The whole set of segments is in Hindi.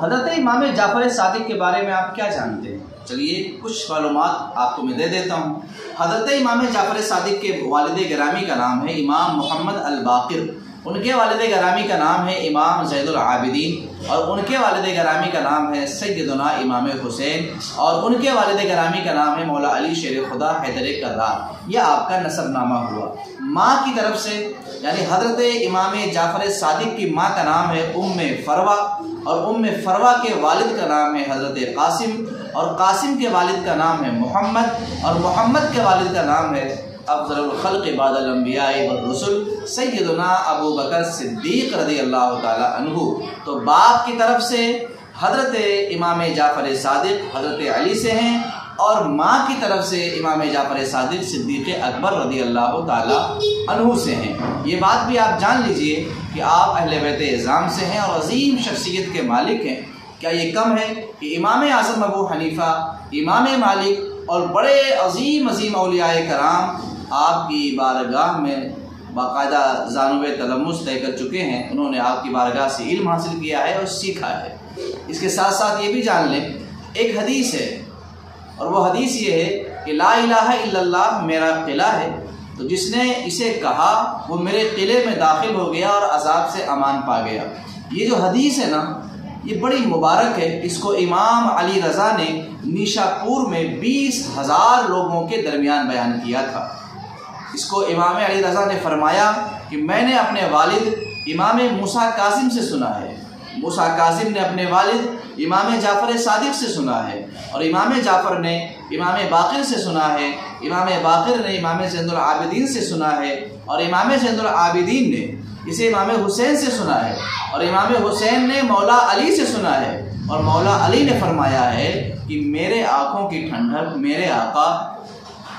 हज़रत इमाम जाफ़र सादिक के बारे में आप क्या जानते हैं? चलिए कुछ मालूमात आपको मैं दे देता हूँ। हज़रत इमाम जाफ़र सादिक के वालिद गिरामी का नाम है इमाम मोहम्मद अल बाक़िर, उनके वालिद गिरामी का नाम है इमाम ज़ैनुल आबिदीन, और उनके वालिद गिरामी का नाम है सैयदना इमाम हुसैन, और उनके वालिद गिरामी का नाम है मौला अली शेर खुदा हैदर कर्रार। यह आपका नसबनामा हुआ। माँ की तरफ से यानी हज़रत इमाम जाफ़र सादिक की माँ का नाम है उम्मे फरवा, और उम्मे फरवा के वालिद का नाम है हज़रत कासिम, और कासिम के वालिद का नाम है मोहम्मद, और मोहम्मद के वालिद का नाम है अफ़ज़लुल ख़ल्क़ बादल अंबिया व रुसुल सैयदना अबू बकर सिद्दीक़ रज़ियल्लाहु ताला अन्हु। तो बाप की तरफ से हज़रत इमाम जाफ़र सादिक हज़रत अली से हैं, और माँ की तरफ से इमाम जाफ़र सादिक सिद्दीक़ अकबर रज़ियल्लाहु ताला अन्हु से हैं। ये बात भी आप जान लीजिए कि आप अहले बैत इज़ाम से हैं और अज़ीम शख्सियत के मालिक हैं। क्या ये कम है कि इमाम आज़म अबू हनीफ़ा, इमाम मालिक और बड़े अज़ीम औलियाए कराम आपकी बारगाह में बाकायदा ज़ानुब तलम्मुस तय कर चुके हैं। उन्होंने आपकी बारगाह से इल्म हासिल किया है और सीखा है। इसके साथ साथ ये भी जान लें, एक हदीस है, और वो हदीस ये है कि ला इलाहा इल्लल्लाह मेरा किला है, तो जिसने इसे कहा वो मेरे किले में दाखिल हो गया और अजाब से अमान पा गया। ये जो हदीस है ना, ये बड़ी मुबारक है। इसको इमाम अली रज़ा ने निशापुर में 20,000 लोगों के दरमियान बयान किया था। इसको इमाम अली रज़ा ने फरमाया कि मैंने अपने वालिद इमाम मूसा कासिम से सुना है, मूसा कासिम ने अपने वालिद इमाम जाफ़र सादिक से सुना है, और इमाम जाफ़र ने इमाम बाक़िर से सुना है, इमाम बाक़िर ने इमाम ज़ैनुल आबिदीन से सुना है, और इमाम ज़ैनुल आबिदीन ने इसे इमाम हुसैन से सुना है, और इमाम हुसैन ने मौला अली से सुना है, और मौला अली ने फरमाया है कि मेरे आँखों की ठंडक मेरे आका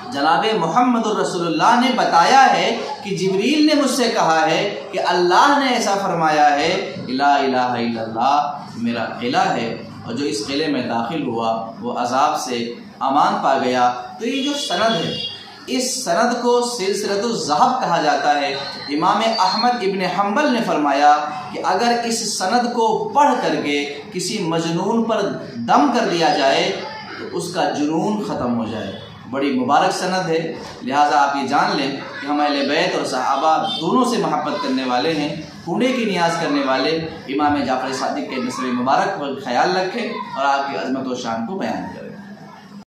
जनाब मुहम्मदुर रसूलुल्लाह ने बताया है कि जिब्रील ने मुझसे कहा है कि अल्लाह ने ऐसा फरमाया है ला इलाहा इल्लल्लाह मेरा किला है, और जो इस किले में दाखिल हुआ वो अजाब से अमान पा गया। तो ये जो सनद है, इस सनद को सिलसिलतुज़्ज़हब कहा जाता है। इमाम अहमद इब्न हम्बल ने फरमाया कि अगर इस सनद को पढ़ करके किसी मजनून पर दम कर दिया जाए तो उसका जुनून ख़त्म हो जाए। बड़ी मुबारक सनद है। लिहाजा आप ये जान लें कि हम अहले बैत और सहाबा दोनों से मोहब्बत करने वाले हैं, पुणे की नियाज़ करने वाले इमाम जाफ़र सादिक के नस्ब मुबारक पर ख्याल रखें और आपकी अज़मत व शान को बयान करें।